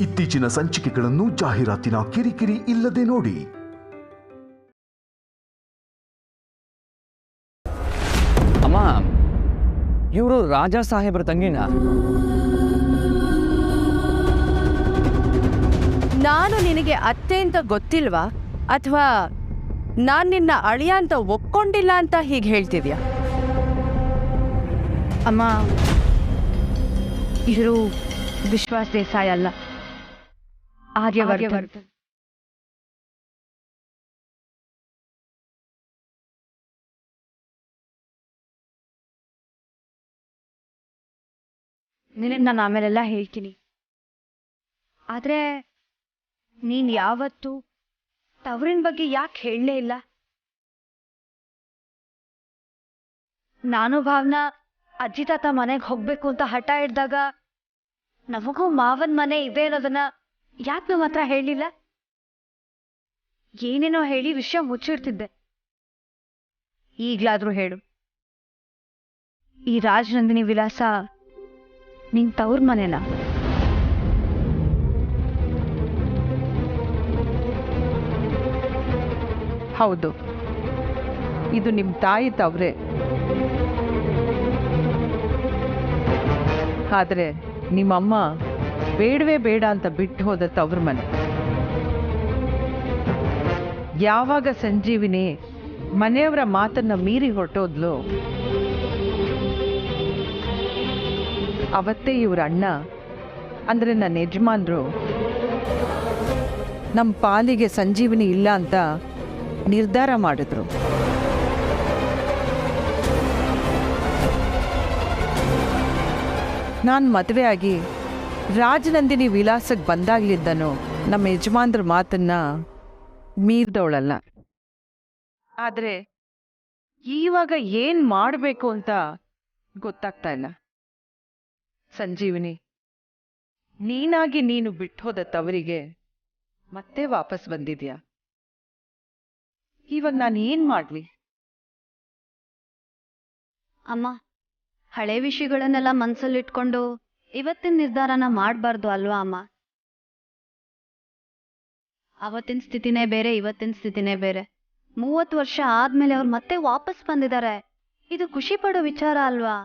ಇತ್ತೀಚಿನ ಸಂಚಿಕೆಗಳನ್ನು ಜಾಹೀರಾತಿನ ಕಿರಿಕಿರಿ ಇಲ್ಲದೆ ನೋಡಿ. ಅಮ್ಮ, ಇವರು ರಾಜಾ ಸಾಹೇಬ್ರ ತಂಗಿನ? ನಾನು ನಿನಗೆ ಅತ್ತೆ ಅಂತ ಗೊತ್ತಿಲ್ವಾ, ಅಥವಾ ನಾನು ನಿನ್ನ ಅಳಿಯ ಅಂತ ಒಪ್ಕೊಂಡಿಲ್ಲ ಅಂತ ಹೀಗೆ ಹೇಳ್ತಿದ್ಯಾ? ಅಮ್ಮ, ಇವರು ವಿಶ್ವಾಸ್ ದೇಸಾಯಿ ಅಲ್ಲ, ಆರ್ಯವರ್ಧನ್. ನಿನಗೆ ನಾನು ಆಮೇಲೆಲ್ಲ ಹೇಳ್ತೀನಿ. ಆದರೆ ನೀನು ಯಾವತ್ತೂ ತವರಿನ ಬಗ್ಗೆ ಯಾಕೆ ಹೇಳಲೇ ಇಲ್ಲ? ನಾನು ಭಾವನಾ ಅಜ್ಜಿ ತಾತ ಮನೆಗೆ ಹೋಗ್ಬೇಕು ಅಂತ ಹಠ ಹಿಡ್ದಾಗ ನಮಗೂ ಮಾವನ ಮನೆ ಇದೆ ಅನ್ನೋದನ್ನ ಯಾಕೆ ನಮ್ಮ ಹತ್ರ ಹೇಳಿಲ್ಲ? ಏನೇನೋ ಹೇಳಿ ವಿಷಯ ಮುಚ್ಚಿಡ್ತಿದ್ದೆ. ಈಗ್ಲಾದ್ರೂ ಹೇಳು, ಈ ರಾಜನಂದಿನಿ ವಿಲಾಸ ನಿನ್ ತವ್ರ ಮನೆನಾ? ಹೌದು, ಇದು ನಿಮ್ಮ ತಾಯಿ ತವ್ರೆ. ಆದರೆ ನಿಮ್ಮಮ್ಮ ಬೇಡವೇ ಬೇಡ ಅಂತ ಬಿಟ್ಟು ಹೋದ ತವ್ರ ಮನೆ. ಯಾವಾಗ ಸಂಜೀವಿನಿ ಮನೆಯವರ ಮಾತನ್ನ ಮೀರಿ ಹೊರಟೋದ್ಲು, ಅವತ್ತೇ ಇವ್ರ ಅಣ್ಣ ಅಂದರೆ ನನ್ನ ಯಜಮಾನ್ರು ನಮ್ಮ ಪಾಲಿಗೆ ಸಂಜೀವಿನಿ ಇಲ್ಲ ಅಂತ ನಿರ್ಧಾರ ಮಾಡಿದ್ರು. ನಾನು ಮದುವೆ ಆಗಿ ರಾಜನಂದಿನಿ ವಿಲಾಸಕ್ಕೆ ಬಂದಾಗ್ಲಿದ್ದನು ನಮ್ಮ ಯಜಮಾನ್ರ ಮಾತನ್ನ ಮೀರ್ದವಳಲ್ಲ. ಆದರೆ ಇವಾಗ ಏನು ಮಾಡಬೇಕು ಅಂತ ಗೊತ್ತಾಗ್ತಾ ಇಲ್ಲ. ಸಂಜೀವಿನಿ, ನೀನಾಗಿ ನೀನು ಬಿಟ್ಟು ಹೋದ ತವರಿಗೆ ಮತ್ತೆ ವಾಪಸ್ ಬಂದಿದ್ಯಾ. ಇವಾಗ ನಾನು ಏನು ಮಾಡಲಿ? ಅಮ್ಮ, ಹಳೆ ವಿಷಯಗಳನ್ನೆಲ್ಲ ಮನಸ್ಸಲ್ಲಿಟ್ಕೊಂಡು ಇವತ್ತಿನ ನಿರ್ಧಾರನ ಮಾಡಬಾರ್ದು ಅಲ್ವಾ ಅಮ್ಮ? ಅವತ್ತಿನ ಸ್ಥಿತಿನೇ ಬೇರೆ, ಇವತ್ತಿನ ಸ್ಥಿತಿನೇ ಬೇರೆ. 30 ವರ್ಷ ಆದ್ಮೇಲೆ ಅವ್ರು ಮತ್ತೆ ವಾಪಸ್ ಬಂದಿದ್ದಾರೆ. ಇದು ಖುಷಿ ಪಡೋ ವಿಚಾರ ಅಲ್ವಾ?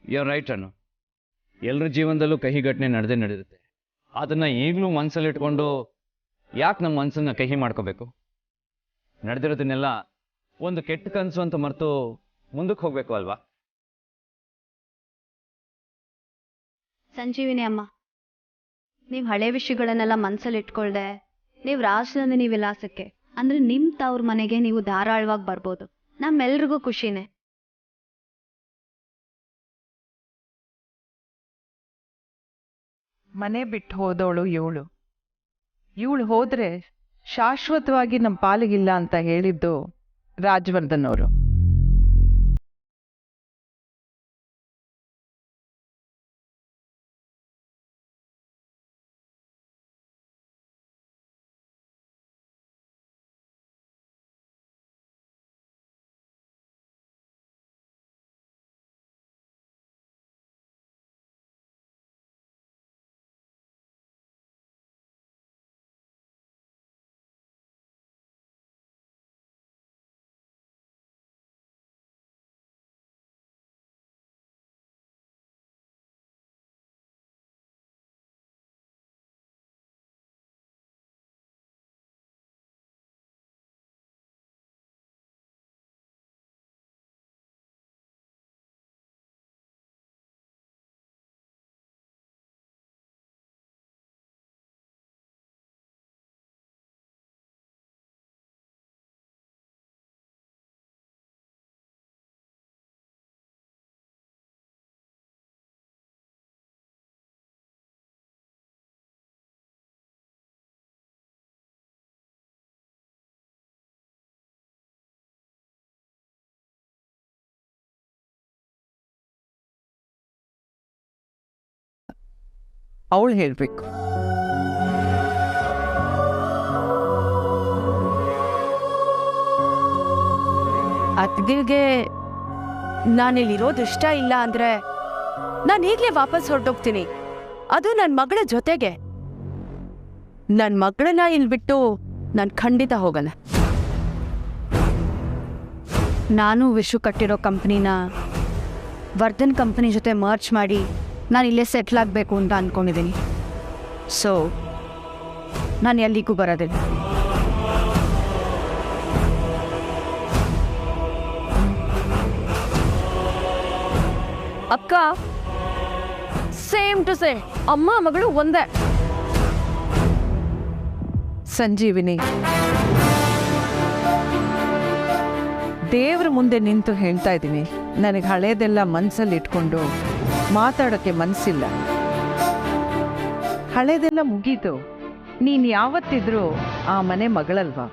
ಯು ಆರ್ ರೈಟ್ ಅನ್ನು. ಎಲ್ಲರ ಜೀವನದಲ್ಲೂ ಕಹಿ ಘಟನೆ ನಡೆದಿರುತ್ತೆ. ಅದನ್ನ ಈಗಲೂ ಮನಸ್ಸಲ್ಲಿಟ್ಕೊಂಡು ಯಾಕೆ ನಮ್ಮ ಮನಸ್ಸನ್ನ ಕಹಿ ಮಾಡ್ಕೋಬೇಕು? ನಡೆದಿರೋದನ್ನೆಲ್ಲ ಒಂದು ಕೆಟ್ಟ ಕನಸು ಅಂತ ಮರೆತು ಮುಂದಕ್ಕೆ ಹೋಗ್ಬೇಕು ಅಲ್ವಾ? ಸಂಜೀವಿನಿ ಅಮ್ಮ, ನೀವು ಹಳೆ ವಿಷಯಗಳನ್ನೆಲ್ಲ ಮನಸ್ಸಲ್ಲಿಟ್ಕೊಳ್ದೆ ನೀವು ರಾಜನಂದಿನಿ ವಿಲಾಸಕ್ಕೆ ಅಂದ್ರೆ ನಿಮ್ಮ ತವ್ರ ಮನೆಗೆ ನೀವು ಧಾರಾಳವಾಗಿ ಬರ್ಬೋದು. ನಮ್ಮೆಲ್ರಿಗೂ ಖುಷಿನೇ. ಮನೆ ಬಿಟ್ಟು ಹೋದವಳು ಇವಳು ಹೋದ್ರೆ ಶಾಶ್ವತವಾಗಿ ನಮ್ಮ ಪಾಲಿಗಿಲ್ಲ ಅಂತ ಹೇಳಿದ್ದು ರಾಜವರ್ಧನ್ ಅವರು. ಅವಳು ಹೇಳಬೇಕು. ಅತ್ಗೆಗೆ ನಾನಿಲ್ಲಿರೋದು ಇಷ್ಟ ಇಲ್ಲ ಅಂದರೆ ನಾನು ಈಗಲೇ ವಾಪಸ್ ಹೊರಟೋಗ್ತೀನಿ, ಅದು ನನ್ನ ಮಗಳ ಜೊತೆಗೆ. ನನ್ನ ಮಗಳನ್ನ ಇಲ್ಲಿ ಬಿಟ್ಟು ನಾನು ಖಂಡಿತ ಹೋಗಲ್ಲ. ನಾನು ವಿಶ್ವ ಕಟ್ಟಿರೋ ಕಂಪ್ನಿನ ವರ್ಧನ್ ಕಂಪ್ನಿ ಜೊತೆ ಮರ್ಚ್ ಮಾಡಿ ನಾನು ಇಲ್ಲೇ ಸೆಟ್ಲ್ ಆಗಬೇಕು ಅಂತ ಅಂದ್ಕೊಂಡಿದ್ದೀನಿ. ಸೊ ನಾನು ಎಲ್ಲಿಗೂ ಬರೋದಿಲ್ಲ. ಅಕ್ಕ, ಸೇಮ್ ಟು ಸೇಮ್, ಅಮ್ಮ ಮಗಳು ಒಂದೇ. ಸಂಜೀವಿನಿ, ದೇವ್ರ ಮುಂದೆ ನಿಂತು ಹೇಳ್ತಾ ಇದ್ದೀನಿ, ನನಗೆ ಹಳೇದೆಲ್ಲ ಮನಸ್ಸಲ್ಲಿ ಇಟ್ಕೊಂಡು ಮಾತಾಡೋಕ್ಕೆ ಮನಸ್ಸಿಲ್ಲ. ಹಳೇದೆಲ್ಲ ಮುಗೀತು. ನೀನು ಯಾವತ್ತಿದ್ರೂ ಆ ಮನೆ ಮಗಳಲ್ವಾ?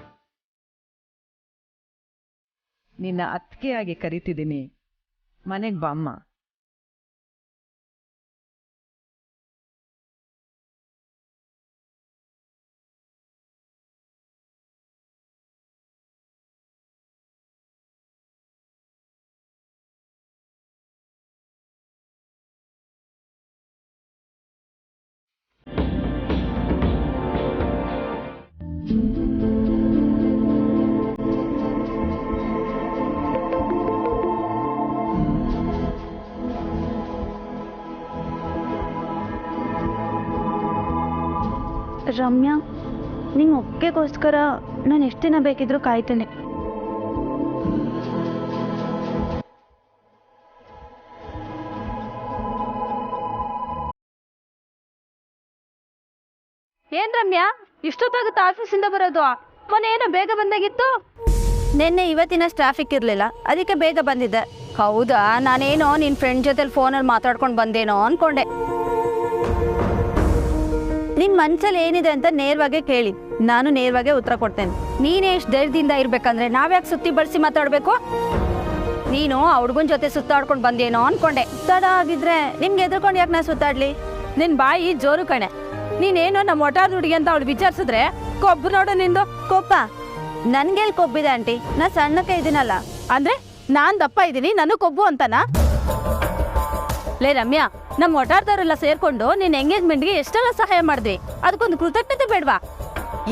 ನಿನ್ನ ಅತ್ತಿಗೆಯಾಗಿ ಕರಿತಿದ್ದೀನಿ, ಮನೆಗೆ ಬಾಮ್ಮ. ರಮ್ಯಾ, ನಿಂಗೆ ಒಪ್ಪಿಗೆಗೋಸ್ಕರ ನಾನು ಎಷ್ಟು ದಿನ ಬೇಕಿದ್ರೂ ಕಾಯ್ತೇನೆ. ಏನ್ ರಮ್ಯಾ, ಇಷ್ಟೊತ್ತಾಗುತ್ತೆ ಆಫೀಸಿಂದ ಬರೋದು? ಮೊನ್ನೆ ಏನೋ ಬೇಗ ಬಂದಾಗಿತ್ತು. ನಿನ್ನೆ ಇವತ್ತಿನ ಟ್ರಾಫಿಕ್ ಇರಲಿಲ್ಲ, ಅದಕ್ಕೆ ಬೇಗ ಬಂದಿದ್ದೆ. ಹೌದಾ? ನಾನೇನೋ ನಿನ್ನ ಫ್ರೆಂಡ್ ಜೊತೆ ಫೋನಲ್ಲಿ ಮಾತಾಡ್ಕೊಂಡು ಬಂದೇನೋ ಅನ್ಕೊಂಡೆ. ನಿನ್ನ ಮನ್ಸಲ್ಲಿ ಏನಿದೆ ಅಂತ ನೇರವಾಗೇ ಕೇಳಿ, ನಾನು ನೇರವಾಗೇ ಉತ್ತರ ಕೊಡ್ತೇನೆ. ನೀನೇ ಎಷ್ಟು ಧೈರ್ಯದಿಂದ ಇರ್ಬೇಕಂದ್ರೆ ನಾವ್ಯಾಕೆ ಸುತ್ತಿ ಬಳಸಿ ಮಾತಾಡಬೇಕು? ನೀನು ಆ ಹುಡುಗನ ಜೊತೆ ಸುತ್ತಾಡ್ಕೊಂಡು ಬಂದೇನೋ ಅನ್ಕೊಂಡೆ. ತಡ ಆಗಿದ್ರೆ ನಿಮ್ಗೆ ಎದ್ರಕೊಂಡು ಯಾಕೆ ನಾ ಸುತ್ತಾಡ್ಲಿ? ನಿನ್ ಬಾಯಿ ಜೋರು ಕಣೆ. ನೀನೇನೋ ನಮ್ಮ ಒಟಾರ ಹುಡುಗಿ ಅಂತ ಅವಳು ವಿಚಾರಿಸಿದ್ರೆ ಕೊಬ್ಬು ನೋಡು ನಿಂದು. ಕೋಪ ನನ್ಗೆಲ್ ಕೊಬ್ಬಿದೆ ಆಂಟಿ? ನಾ ಸಣ್ಣಕ್ಕೆ ಇದೀನಲ್ಲ. ಅಂದ್ರೆ ನಾನ್ ದಪ್ಪ ಇದ್ದೀನಿ, ನನಗ್ ಕೊಬ್ಬು ಅಂತನಾ? ಲೇ ರಮ್ಯಾ, ನಮ್ಮ ಒಟಾರದವರೆಲ್ಲ ಸೇರ್ಕೊಂಡು ನಿನ್ನ ಎಂಗೇಜ್ಮೆಂಟ್ಗೆ ಎಷ್ಟೆಲ್ಲ ಸಹಾಯ ಮಾಡಿದ್ವಿ, ಅದಕ್ಕೊಂದು ಕೃತಜ್ಞತೆ ಬೇಡವಾ?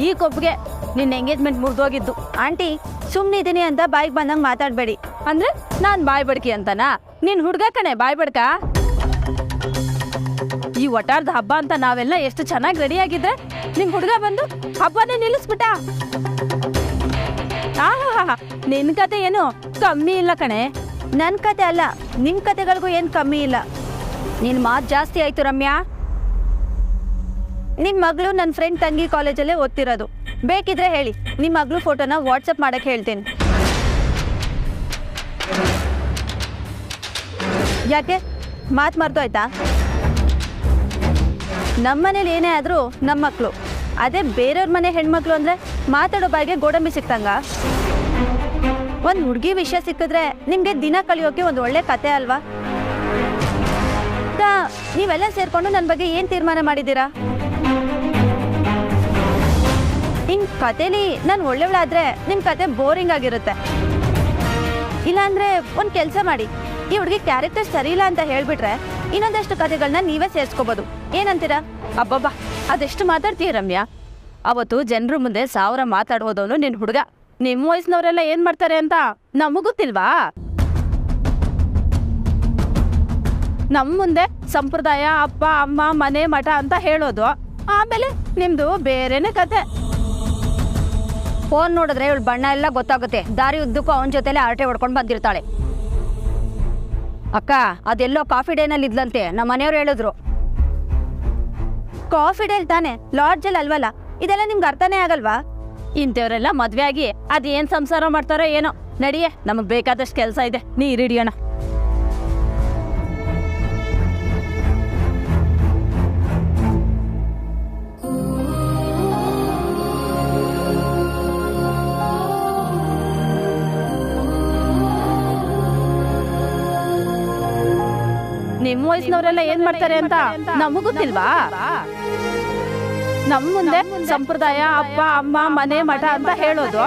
ಈ ಕೊಬ್ಬಿಗೆ ನಿನ್ನ ಎಂಗೇಜ್ಮೆಂಟ್ ಮುರಿದೋಗಿದ್ದು. ಆಂಟಿ, ಸುಮ್ಮನಿದ್ದೀನಿ ಅಂತ ಬಾಯಿಗೆ ಬಂದಂಗೆ ಮಾತಾಡಬೇಡಿ. ಅಂದ್ರೆ ನಾನ್ ಬಾಯ್ ಬಡ್ಕಿ ಅಂತನಾ? ನೀನ್ ಹುಡ್ಗ ಕಣೆ ಬಾಯ್ ಬಡ್ಕ. ಈ ಒಟಾರದ ಹಬ್ಬ ಅಂತ ನಾವೆಲ್ಲ ಎಷ್ಟು ಚೆನ್ನಾಗಿ ರೆಡಿ ಆಗಿದ್ರೆ ನಿಮ್ ಹುಡ್ಗ ಬಂದು ಹಬ್ಬನೇ ನಿಲ್ಲಿಸ್ಬಿಟ್ಟ. ನಿನ್ ಕತೆ ಏನು ಕಮ್ಮಿ ಇಲ್ಲ ಕಣೆ. ನನ್ನ ಕತೆ ಅಲ್ಲ, ನಿಮ್ಮ ಕತೆಗಳಿಗೂ ಏನು ಕಮ್ಮಿ ಇಲ್ಲ. ನಿನ್ನ ಮಾತು ಜಾಸ್ತಿ ಆಯ್ತು ರಮ್ಯಾ. ನಿಮ್ಮ ಮಗಳು ನನ್ನ ಫ್ರೆಂಡ್ ತಂಗಿ ಕಾಲೇಜಲ್ಲೇ ಓದ್ತಿರೋದು. ಬೇಕಿದ್ರೆ ಹೇಳಿ, ನಿಮ್ಮ ಮಗಳು ಫೋಟೋನ ವಾಟ್ಸಪ್ ಮಾಡಕ್ಕೆ ಹೇಳ್ತೀನಿ. ಯಾಕೆ ಮಾತು ಮರ್ತೋಯ್ತಾ? ನಮ್ಮನೇಲಿ ಏನೇ ಆದರೂ ನಮ್ಮ ಮಕ್ಕಳು, ಅದೇ ಬೇರೆಯವ್ರ ಮನೆ ಹೆಣ್ಮಕ್ಳು ಅಂದರೆ ಮಾತಾಡೋ ಬಾಯಿಗೆ ಗೋಡಂಬಿ ಸಿಕ್ತಂಗ. ಒಂದು ಹುಡುಗಿ ವಿಷಯ ಸಿಕ್ಕಿದ್ರೆ ನಿಮಗೆ ದಿನ ಕಳಿಯೋಕೆ ಒಂದು ಒಳ್ಳೆ ಕತೆ ಅಲ್ವಾ? ನೀವೆಲ್ಲ ಸೇರ್ಕೊಂಡು ನನ್ನ ಬಗ್ಗೆ ಏನು ತೀರ್ಮಾನ ಮಾಡಿದ್ದೀರಾ? ಹಿಂಗೆ ಕತೆಲಿ ನಾನು ಒಳ್ಳೆಯವಳಾದ್ರೆ ನಿಮ್ಮ ಕತೆ ಬೋರಿಂಗ್ ಆಗಿರುತ್ತೆ. ಇಲ್ಲಾಂದ್ರೆ ಒಂದು ಕೆಲಸ ಮಾಡಿ, ಈ ಹುಡುಗಿ ಕ್ಯಾರೆಕ್ಟರ್ ಸರಿ ಇಲ್ಲ ಅಂತ ಹೇಳ್ಬಿಟ್ರೆ ಇನ್ನೊಂದಷ್ಟು ಕತೆಗಳನ್ನ ನೀವೇ ಸೇರಿಸ್ಕೋಬೋದು. ಏನಂತೀರಾ? ಅಬ್ಬಬ್ಬಾ, ಅದೆಷ್ಟು ಮಾತಾಡ್ತೀಯ ರಮ್ಯಾ? ಅವತ್ತು ಜನರ ಮುಂದೆ 1000 ಮಾತಾಡ್ಬೋದವನು ನಿನ್ ಹುಡುಗ. ನಿಮ್ಮ ವಯಸ್ಸಿನವರೆಲ್ಲ ಏನ್ ಮಾಡ್ತಾರೆ ಅಂತ ನಮಗ್ ಗೊತ್ತಿಲ್ವಾ? ನಮ್ಮ ಮುಂದೆ ಸಂಪ್ರದಾಯ, ಅಪ್ಪ ಅಮ್ಮ, ಮನೆ ಮಠ ಅಂತ ಹೇಳೋದು, ಆಮೇಲೆ ನಿಮ್ದು ಬೇರೆನೆ ಕತೆ. ಫೋನ್ ನೋಡಿದ್ರೆ ಇವಳು ಬಣ್ಣ ಎಲ್ಲ ಗೊತ್ತಾಗುತ್ತೆ. ದಾರಿ ಉದ್ದಕ್ಕೂ ಅವನ ಜೊತೆಲೆ ಆರಟೆ ಹೊಡ್ಕೊಂಡು ಬಂದಿರ್ತಾಳೆ. ಅಕ್ಕ, ಅದೆಲ್ಲೋ ಕಾಫಿ ಡೇನಲ್ಲಿ ಇದ್ಲಂತೆ, ನಮ್ಮ ಮನೆಯವ್ರು ಹೇಳಿದ್ರು. ಕಾಫಿ ಡೇಲ್ ತಾನೆ, ಲಾಡ್ಜಲ್ಲಿ ಅಲ್ವಲ್ಲ. ಇದೆಲ್ಲ ನಿಮ್ಗೆ ಅರ್ಥನೇ ಆಗಲ್ವಾ? ಇಂಥವ್ರೆಲ್ಲ ಮದ್ವೆ ಆಗಿ ಅದೇನ್ ಸಂಸಾರ ಮಾಡ್ತಾರೋ ಏನೋ. ನಡಿಯೇ, ನಮಗ್ ಬೇಕಾದಷ್ಟು ಕೆಲಸ ಇದೆ, ನೀರಿಡಿಯೋಣ. ನಿಮ್ಮ ವಯಸ್ಸಿನವರೆಲ್ಲ ಏನ್ ಮಾಡ್ತಾರೆ ಅಂತ ನಮಗ್ ಗೊತ್ತಿಲ್ವಾ? ನಮ್ಮ ಮುಂದೆ ಸಂಪ್ರದಾಯ, ಅಪ್ಪ ಅಮ್ಮ, ಮನೆ ಮಠ ಅಂತ ಹೇಳೋದು,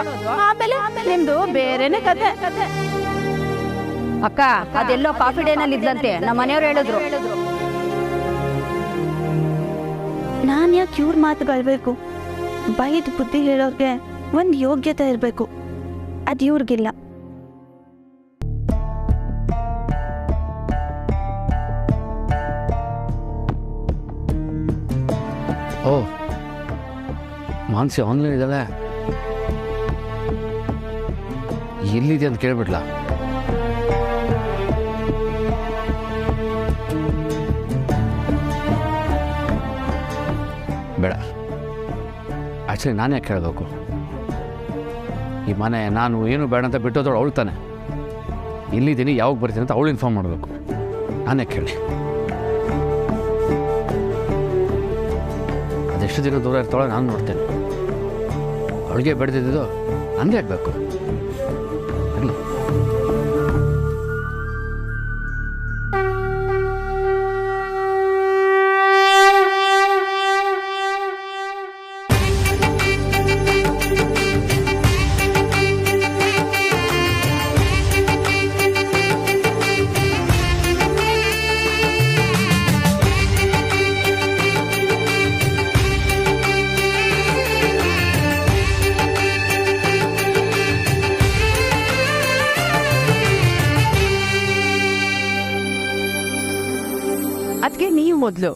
ಆಮೇಲೆ ನಿಮ್ದು ಬೇರೆನೆ ಕತೆ. ಅಕ್ಕ ಅದೆಲ್ಲೋ ಕಾಫಿ ಡೇನಲ್ಲಿ ಇದ್ದಂತೆ ನಮ್ಮ ಮನೆಯವ್ರು ಹೇಳಿದ್ರು. ನಾನು ಯಾಕೆ ಇವ್ರ ಮಾತುಗಳ್ಬೇಕು? ಬೈದ್ ಬುದ್ಧಿ ಹೇಳೋರ್ಗೆ ಒಂದು ಯೋಗ್ಯತೆ ಇರಬೇಕು, ಅದು ಇವ್ರಿಗಿಲ್ಲ. ಓ ಮಾನ್ಸಿ ಆನ್ಲೈನ್ ಇದಲ್ಲ, ಎಲ್ಲಿದೆ ಅಂತ ಕೇಳ್ಬಿಡ್ಲಾ? ಬೇಡ, ಆ್ಯಕ್ಚುಲಿ ನಾನು ಯಾಕೆ ಕೇಳಬೇಕು? ಈ ಮನೆ ನಾನು ಏನು ಬೇಡ ಅಂತ ಬಿಟ್ಟೋದಳು ಅವಳು ತಾನೆ. ಇಲ್ಲಿದ್ದೀನಿ, ಯಾವಾಗ ಬರ್ತೀನಿ ಅಂತ ಅವಳು ಇನ್ಫಾರ್ಮ್ ಮಾಡಬೇಕು. ನಾನು ಯಾಕೆ ಕೇಳಿ? ಅದೆಷ್ಟು ದಿನ ದೂರ ಇರ್ತಾಳೆ ನಾನು ನೋಡ್ತೇನೆ. ಅವಳಿಗೆ ಬೆಳೆದಿದ್ದು ನನಗೆ ಆಗಬೇಕು. ಆಗಲಿ. ಅದಕ್ಕೆ ನೀವು ಮೊದಲು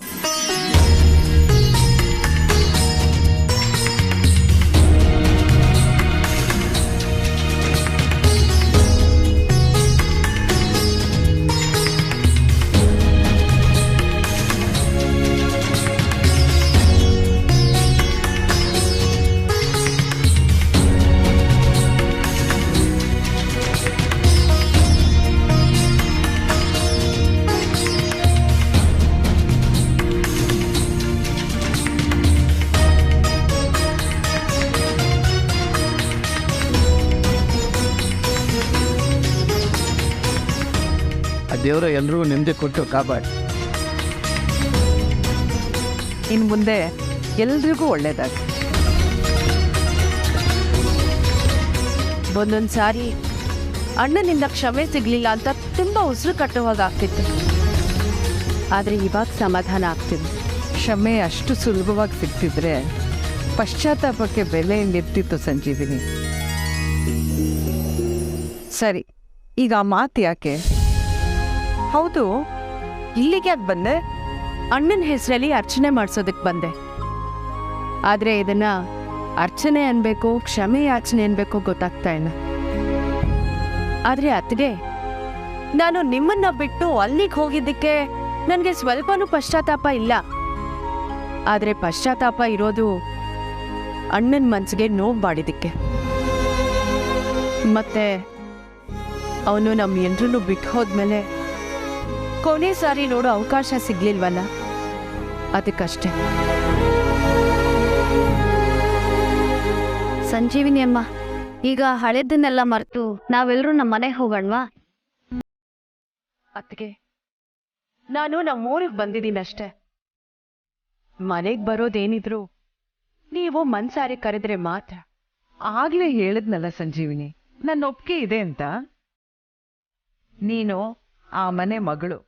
ದೇವರ ಎಲ್ರಿಗೂ ನೆಮ್ಮದಿ ಕೊಟ್ಟು ಕಾಪಾಡಿ. ಇನ್ನು ಮುಂದೆ ಎಲ್ರಿಗೂ ಒಳ್ಳೇದಾಗ. ಒಂದೊಂದು ಸಾರಿ ಅಣ್ಣನಿಂದ ಕ್ಷಮೆ ಸಿಗ್ಲಿಲ್ಲ ಅಂತ ತುಂಬಾ ಉಸಿರು ಕಟ್ಟುವಾಗ್ತಿತ್ತು. ಆದ್ರೆ ಇವಾಗ ಸಮಾಧಾನ ಆಗ್ತಿದೆ. ಕ್ಷಮೆ ಅಷ್ಟು ಸುಲಭವಾಗಿ ಸಿಗ್ತಿದ್ರೆ ಪಶ್ಚಾತ್ತಾಪಕ್ಕೆ ಬೆಲೆ ನಿರ್ತಿತ್ತು ಸಂಜೀವಿನಿ. ಸರಿ, ಈಗ ಆ ಮಾತು ಯಾಕೆ? ಹೌದು, ಇಲ್ಲಿಗೆ ಯಾಕೆ ಬಂದೆ? ಅಣ್ಣನ ಹೆಸರಲ್ಲಿ ಅರ್ಚನೆ ಮಾಡಿಸೋದಕ್ಕೆ ಬಂದೆ. ಆದ್ರೆ ಇದನ್ನ ಅರ್ಚನೆ ಅನ್ಬೇಕು, ಕ್ಷಮೆ ಯಾಚನೆ ಅನ್ಬೇಕು ಗೊತ್ತಾಗ್ತಾ ಇಲ್ಲ. ಆದ್ರೆ ಅತ್ತಿಗೆ, ನಾನು ನಿಮ್ಮನ್ನ ಬಿಟ್ಟು ಅಲ್ಲಿಗೆ ಹೋಗಿದ್ದಕ್ಕೆ ನನಗೆ ಸ್ವಲ್ಪನೂ ಪಶ್ಚಾತ್ತಾಪ ಇಲ್ಲ. ಆದ್ರೆ ಪಶ್ಚಾತ್ತಾಪ ಇರೋದು ಅಣ್ಣನ ಮನ್ಸಿಗೆ ನೋವು ಮಾಡಿದ್ದಕ್ಕೆ. ಮತ್ತೆ ಅವನು ನಮ್ಮ ಎಲ್ರನ್ನೂ ಬಿಟ್ಟು ಹೋದ್ಮೇಲೆ ಕೊನೆ ಸಾರಿ ನೋಡೋ ಅವಕಾಶ ಸಿಗ್ಲಿಲ್ವಲ್ಲ, ಅದಕ್ಕಷ್ಟೇ. ಸಂಜೀವಿನಿ ಅಮ್ಮ, ಈಗ ಹಳೆದನ್ನೆಲ್ಲ ಮರೆತು ನಾವೆಲ್ಲರೂ ನಮ್ಮ ಮನೆಗೆ ಹೋಗೋಣವಾ? ಅತ್ತಿಗೆ, ನಾನು ನಮ್ಮೂರಿಗೆ ಬಂದಿದ್ದೀನಷ್ಟೆ. ಮನೆಗೆ ಬರೋದೇನಿದ್ರು ನೀವು ಮನ್ಸಾರಿ ಕರೆದ್ರೆ ಮಾತ್ರ. ಆಗ್ಲೇ ಹೇಳಿದ್ನಲ್ಲ ಸಂಜೀವಿನಿ, ನನ್ನ ಒಪ್ಪಿಗೆ ಇದೆ ಅಂತ. ನೀನು ಆ ಮನೆ ಮಗಳು.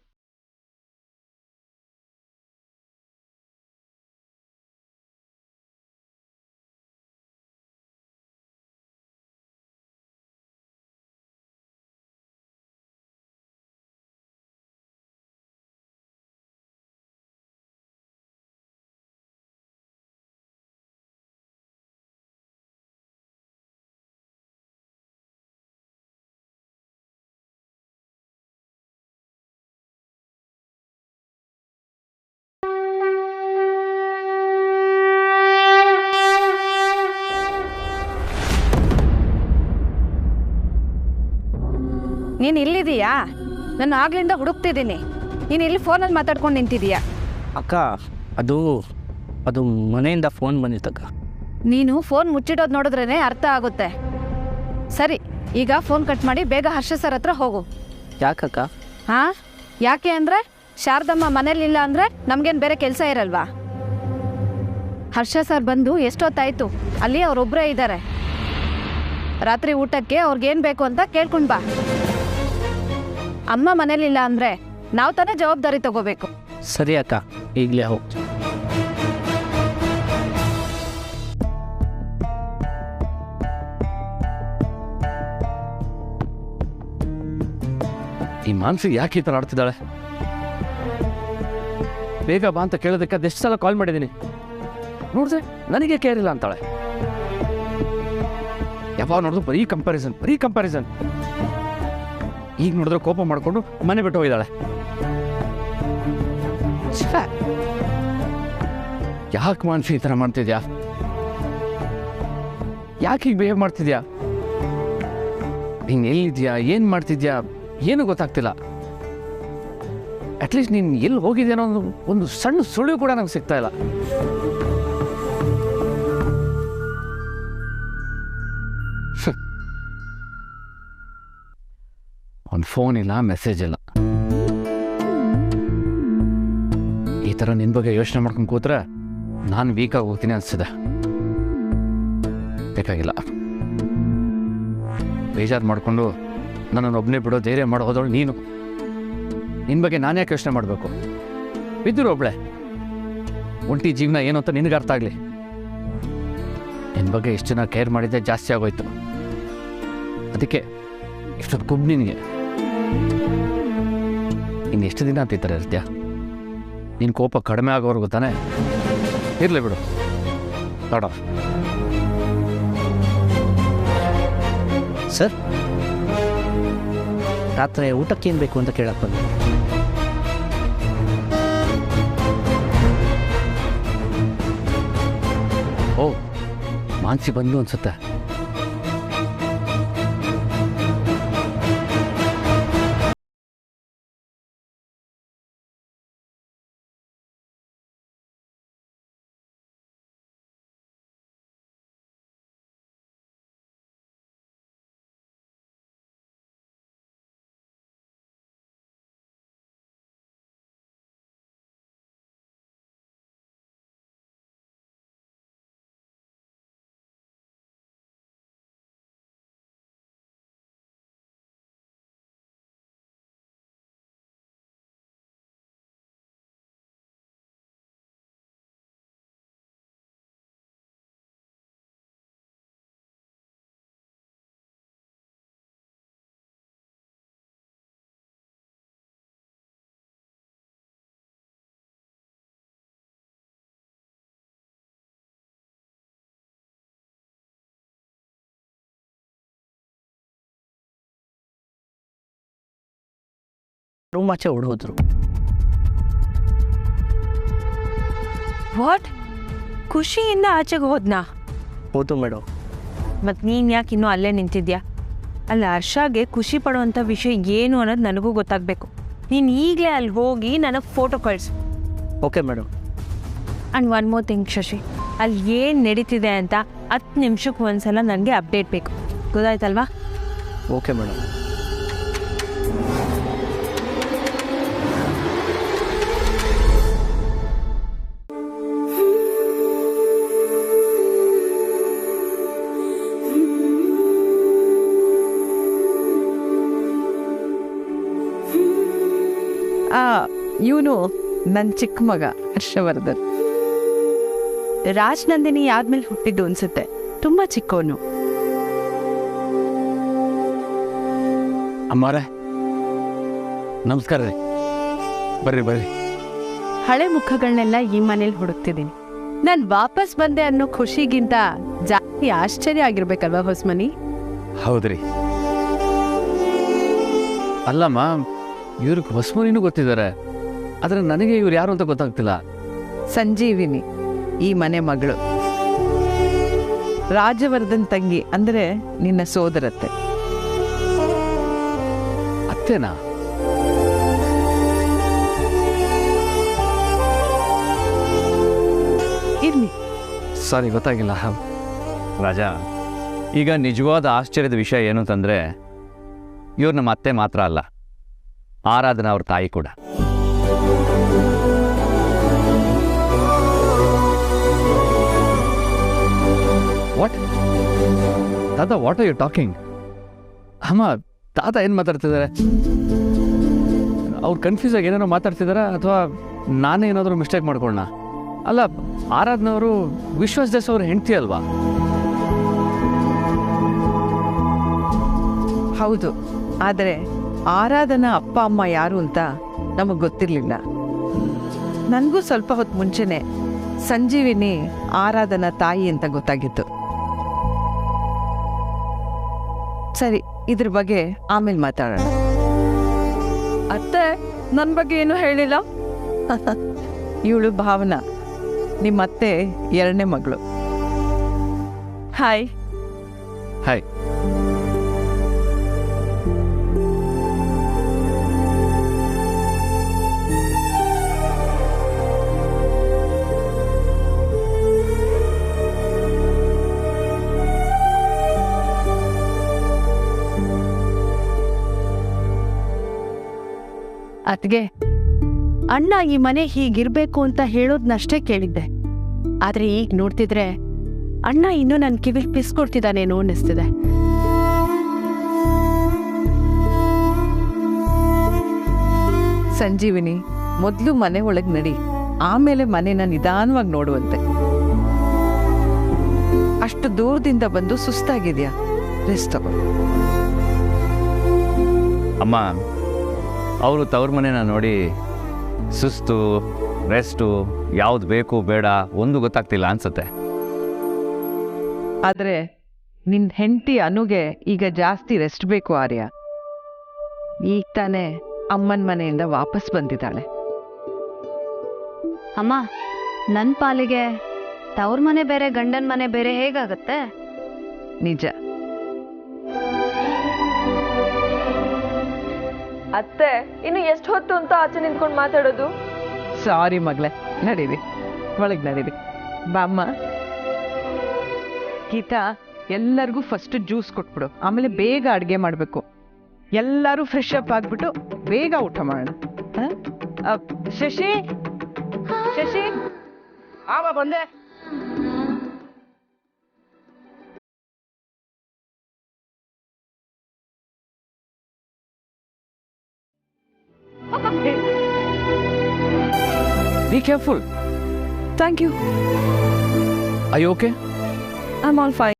ನೀನು ಇಲ್ಲಿದೀಯಾ? ನಾನು ಆಗ್ಲಿಂದ ಹುಡುಕ್ತಿದ್ದೀನಿ. ನೀನು ಇಲ್ಲಿ ಫೋನಲ್ಲಿ ಮಾತಾಡ್ಕೊಂಡು ನಿಂತಿದೀಯಾ? ಅಕ್ಕ, ಅದು ಮನೆಯಿಂದ ಫೋನ್ ಬಂದಿತ್ತಕ್ಕ. ನೀನು ಫೋನ್ ಮುಚ್ಚಿಡೋದು ನೋಡಿದ್ರೇ ಅರ್ಥ ಆಗುತ್ತೆ. ಸರಿ, ಈಗ ಫೋನ್ ಕಟ್ ಮಾಡಿ ಬೇಗ ಹರ್ಷ ಸರ್ ಹತ್ರ ಹೋಗು. ಯಾಕಕ್ಕ? ಹಾಂ, ಯಾಕೆ ಅಂದರೆ ಶಾರದಮ್ಮ ಮನೇಲಿಲ್ಲ ಅಂದರೆ ನಮಗೇನು ಬೇರೆ ಕೆಲಸ ಇರಲ್ವಾ? ಹರ್ಷ ಸರ್ ಬಂದು ಎಷ್ಟೊತ್ತಾಯಿತು, ಅಲ್ಲಿ ಅವರೊಬ್ಬರೇ ಇದ್ದಾರೆ. ರಾತ್ರಿ ಊಟಕ್ಕೆ ಅವ್ರಿಗೇನು ಬೇಕು ಅಂತ ಕೇಳ್ಕೊಂಡು ಬಾ. ಅಮ್ಮ ಮನೇಲಿಲ್ಲ ಅಂದ್ರೆ ನಾವು ತಾನೇ ಜವಾಬ್ದಾರಿ ತಗೋಬೇಕು. ಸರಿ ಅಕ್ಕ, ಈಗಲೇ ಹೋಗಿ. ಈ ಮಾನಸಿಗೆ ಯಾಕೆ ಈ ಥರ ಆಡ್ತಿದ್ದಾಳೆ? ಬೇಗ ಬಾ ಅಂತ ಕೇಳೋದಕ್ಕೆ ಅದೆಷ್ಟು ಸಲ ಕಾಲ್ ಮಾಡಿದ್ದೀನಿ. ನೋಡಿದ್ರೆ ನನಗೆ ಕೇರ್ ಇಲ್ಲ ಅಂತಾಳೆ. ಯಾವಾಗ ನೋಡಿದ್ರು ಬರೀ ಕಂಪ್ಯಾರಿಸನ್. ಈಗ ನೋಡಿದ್ರೆ ಕೋಪ ಮಾಡಿಕೊಂಡು ಮನೆ ಬಿಟ್ಟು ಹೋಗಿದ್ದಾಳೆ. ಯಾಕೆ ಮಾನಸಿ ಈ ಥರ ಮಾಡ್ತಿದ್ಯಾ? ಯಾಕೆ ಹೀಗೆ ಬಿಹೇವ್ ಮಾಡ್ತಿದ್ಯಾ? ನೀನು ಎಲ್ಲಿದ್ಯಾ, ಏನು ಮಾಡ್ತಿದ್ಯಾ ಏನು ಗೊತ್ತಾಗ್ತಿಲ್ಲ. ಅಟ್ಲೀಸ್ಟ್ ನೀನು ಎಲ್ಲಿ ಹೋಗಿದ್ಯಾ ಅನ್ನೋ ಒಂದು ಸಣ್ಣ ಸುಳಿವು ಕೂಡ ನಂಗೆ ಸಿಗ್ತಾ ಇಲ್ಲ. ಒಂದು ಫೋನ್ ಇಲ್ಲ, ಮೆಸೇಜ್ ಇಲ್ಲ. ಈ ಥರ ನಿನ್ನ ಬಗ್ಗೆ ಯೋಚನೆ ಮಾಡ್ಕೊಂಡು ಕೂತ್ರೆ ನಾನು ವೀಕಾಗಿ ಹೋಗ್ತೀನಿ ಅನಿಸಿದೆ. ಬೇಕಾಗಿಲ್ಲ. ಬೇಜಾರು ಮಾಡಿಕೊಂಡು ನನ್ನನ್ನು ಒಬ್ಬನೇ ಬಿಡೋ ಧೈರ್ಯ ಮಾಡೋ ಹೋದವಳು ನೀನು. ನಿನ್ನ ಬಗ್ಗೆ ನಾನು ಯಾಕೆ ಯೋಚನೆ ಮಾಡಬೇಕು? ಬಿದ್ದರು ಒಬ್ಳೆ. ಒಂಟಿ ಜೀವನ ಏನು ಅಂತ ನಿನಗೆ ಅರ್ಥ ಆಗಲಿ. ನಿನ್ನ ಬಗ್ಗೆ ಎಷ್ಟು ಜನ ಕೇರ್ ಮಾಡಿದ್ದೆ ಜಾಸ್ತಿ ಆಗೋಯ್ತು. ಅದಕ್ಕೆ ಇಷ್ಟೊಂದು ಕುಬ್ ನಿನಗೆ. ಇನ್ನು ಎಷ್ಟು ದಿನ ಅಂತ ಈ ಥರ ಇರ್ತೀಯ? ನಿನ್ನ ಕೋಪ ಕಡಿಮೆ ಆಗೋವರೆಗೂ ತಾನೇ? ಇರಲಿ ಬಿಡು, ಬೇಡ. ಸರ್, ರಾತ್ರಿ ಊಟಕ್ಕೇನು ಬೇಕು ಅಂತ ಕೇಳಕ್ಕೆ ಬಂದೆ. ಓ, ಮಾನ್ಸಿ ಬಂದು ಅನ್ಸುತ್ತೆ. ರೂಮ್ ಆಚೆ ಹೊಡೋದ್ರು. ವಾಟ್? ಖುಷಿಯಿಂದ ಆಚೆಗೆ ಹೋದ್ನಾ? ಹೌದು ಮೇಡಮ್. ಮತ್ತು ನೀನು ಯಾಕೆ ಇನ್ನೂ ಅಲ್ಲೇ ನಿಂತಿದ್ಯಾ? ಅಲ್ಲ, ಹರ್ಷಾಗೆ ಖುಷಿ ಪಡುವಂಥ ವಿಷಯ ಏನು ಅನ್ನೋದು ನನಗೂ ಗೊತ್ತಾಗಬೇಕು. ನೀನು ಈಗಲೇ ಅಲ್ಲಿ ಹೋಗಿ ನನಗೆ ಫೋಟೋ ಕಳಿಸು. Okay madam. And one more thing Shashi, ಅಲ್ಲಿ ಏನು ನಡೀತಿದೆ ಅಂತ 10 ನಿಮಿಷಕ್ಕೆ ಒಂದ್ಸಲ ನನಗೆ ಅಪ್ಡೇಟ್ ಬೇಕು, ಗೊತ್ತಾಯ್ತಲ್ವಾ? Okay madam. ಇವನು ನನ್ನ ಚಿಕ್ಕ ಮಗ ಹರ್ಷವರ್ಧನ್. ರಾಜನಂದಿನಿ ಆದ್ಮೇಲೆ ಹುಟ್ಟಿದ್ದು ಅನ್ಸುತ್ತೆ. ತುಂಬ ಚಿಕ್ಕವನು. ಅಮ್ಮಾರೆ ನಮಸ್ಕಾರ ರೀ. ಬರ್ರಿ ಬರ್ರಿ. ಹಳೆ ಮುಖಗಳನ್ನೆಲ್ಲ ಈ ಮನೇಲಿ ಹುಡುಕ್ತಿದ್ದೀನಿ. ನಾನು ವಾಪಸ್ ಬಂದೆ ಅನ್ನೋ ಖುಷಿಗಿಂತ ಜಾಸ್ತಿ ಆಶ್ಚರ್ಯ ಆಗಿರ್ಬೇಕಲ್ವಾ ಹೊಸ್ಮನಿ? ಹೌದ್ರಿ. ಅಲ್ಲಮ್ಮ, ಇವ್ರಿಗೆ ಹೊಸ್ಮನಿನೂ ಗೊತ್ತಿದ್ದಾರೆ, ಆದರೆ ನನಗೆ ಇವ್ರು ಯಾರು ಅಂತ ಗೊತ್ತಾಗ್ತಿಲ್ಲ. ಸಂಜೀವಿನಿ ಈ ಮನೆ ಮಗಳು, ರಾಜವರ್ಧನ್ ತಂಗಿ, ಅಂದರೆ ನಿನ್ನ ಸೋದರತ್ತೆ. ಅತ್ತೇನಾ? ಇರ್ಲಿ. ಸಾರಿ, ಗೊತ್ತಾಗಿಲ್ಲ. ರಾಜ, ಈಗ ನಿಜವಾದ ಆಶ್ಚರ್ಯದ ವಿಷಯ ಏನು ಅಂತಂದರೆ, ಇವ್ರು ನಮ್ಮ ಅತ್ತೆ ಮಾತ್ರ ಅಲ್ಲ, ಆರಾಧನಾ ಅವ್ರ ತಾಯಿ ಕೂಡ. ವಾಟ್ ತಾತ, ವಾಟ್ ಆರ್ ಯು ಟಾಕಿಂಗ್? ಅಮ್ಮ, ತಾತ ಏನು ಮಾತಾಡ್ತಿದ್ದಾರೆ? ಅವ್ರು ಕನ್ಫ್ಯೂಸ್ ಆಗಿ ಏನೇನೋ ಮಾತಾಡ್ತಿದಾರಾ ಅಥವಾ ನಾನೇ ಏನಾದರೂ ಮಿಸ್ಟೇಕ್ ಮಾಡ್ಕೊಳ್ಳೋಣ? ಅಲ್ಲ, ಆರಾಧನವರು ವಿಶ್ವಾಸ್ ದೇಸ್ ಅವ್ರ ಹೆಂಡ್ತಿ ಅಲ್ವಾ? ಹೌದು, ಆದರೆ ಆರಾಧನಾ ಅಪ್ಪ ಅಮ್ಮ ಯಾರು ಅಂತ ನಮಗೆ ಗೊತ್ತಿರಲಿಲ್ಲ. ನನಗೂ ಸ್ವಲ್ಪ ಹೊತ್ತು ಮುಂಚೆನೆ ಸಂಜೀವಿನಿ ಆರಾಧನಾ ತಾಯಿ ಅಂತ ಗೊತ್ತಾಗಿತ್ತು. ಸರಿ, ಇದ್ರ ಬಗ್ಗೆ ಆಮೇಲೆ ಮಾತಾಡೋಣ. ಅತ್ತೆ, ನನ್ನ ಬಗ್ಗೆ ಏನೂ ಹೇಳಿಲ್ಲ. ಇವಳು ಭಾವನಾ, ನಿಮ್ಮತ್ತೆ ಎರಡನೇ ಮಗಳು. ಹಾಯ್. ಹಾಯ್. ಅತ್ಗೆ, ಅಣ್ಣ ಈ ಮನೆ ಹೀಗಿರ್ಬೇಕು ಅಂತ ಹೇಳೋದ್ನಷ್ಟೇ ಕೇಳಿದ್ದೆ. ಆದ್ರೆ ಈಗ ನೋಡ್ತಿದ್ರೆ ಅಣ್ಣ ಇನ್ನೂ ನನ್ನ ಕಿವಿಲ್ ಪಿಸ್ಕೊಡ್ತಿದ್ದಾನೇನೋ ಅನ್ನಿಸ್ತಿದೆ. ಸಂಜೀವಿನಿ, ಮೊದಲು ಮನೆ ಒಳಗೆ ನಡಿ, ಆಮೇಲೆ ಮನೆನ ನಿಧಾನವಾಗಿ ನೋಡುವಂತೆ. ಅಷ್ಟು ದೂರದಿಂದ ಬಂದು ಸುಸ್ತಾಗಿದ್ಯಾ? ರೆಸ್ಟ್ ತಗೋ. ಅಮ್ಮ, ಅವರು ತವ್ರ ಮನೆನ ನೋಡಿ ಸುಸ್ತು, ರೆಸ್ಟು, ಯಾವ್ದು ಬೇಕು ಬೇಡ ಒಂದು ಗೊತ್ತಾಗ್ತಿಲ್ಲ ಅನ್ಸುತ್ತೆ. ಆದರೆ ನಿನ್ನ ಹೆಂಡತಿ ಅನುಗೆ ಈಗ ಜಾಸ್ತಿ ರೆಸ್ಟ್ ಬೇಕು ಆರ್ಯ. ಈಗ ತಾನೇ ಅಮ್ಮನ ಮನೆಯಿಂದ ವಾಪಸ್ ಬಂದಿದ್ದಾಳೆ. ಅಮ್ಮ, ನನ್ನ ಪಾಲಿಗೆ ತವ್ರ ಮನೆ ಬೇರೆ ಗಂಡನ ಮನೆ ಬೇರೆ ಹೇಗಾಗತ್ತೆ? ನಿಜ. ಅತ್ತೆ, ಇನ್ನು ಎಷ್ಟು ಹೊತ್ತು ಅಂತ ಆಚೆ ನಿಂತ್ಕೊಂಡು ಮಾತಾಡೋದು? ಸಾರಿ ಮಗಳೇ, ನಡೀರಿ, ಒಳಗೆ ನಡೀರಿ. ಬಾಮ್ಮ. ಗೀತಾ, ಎಲ್ಲರಿಗೂ ಫಸ್ಟ್ ಜ್ಯೂಸ್ ಕೊಟ್ಬಿಡು, ಆಮೇಲೆ ಬೇಗ ಅಡುಗೆ ಮಾಡಬೇಕು. ಎಲ್ಲರೂ ಫ್ರೆಶ್ ಅಪ್ ಆಗಿಬಿಟ್ಟು ಬೇಗ ಊಟ ಮಾಡೋಣ. ಶಶಿ, ಶಶಿ, ಬಂದೆ. Be careful. Thank you. Are you okay? I am all fine.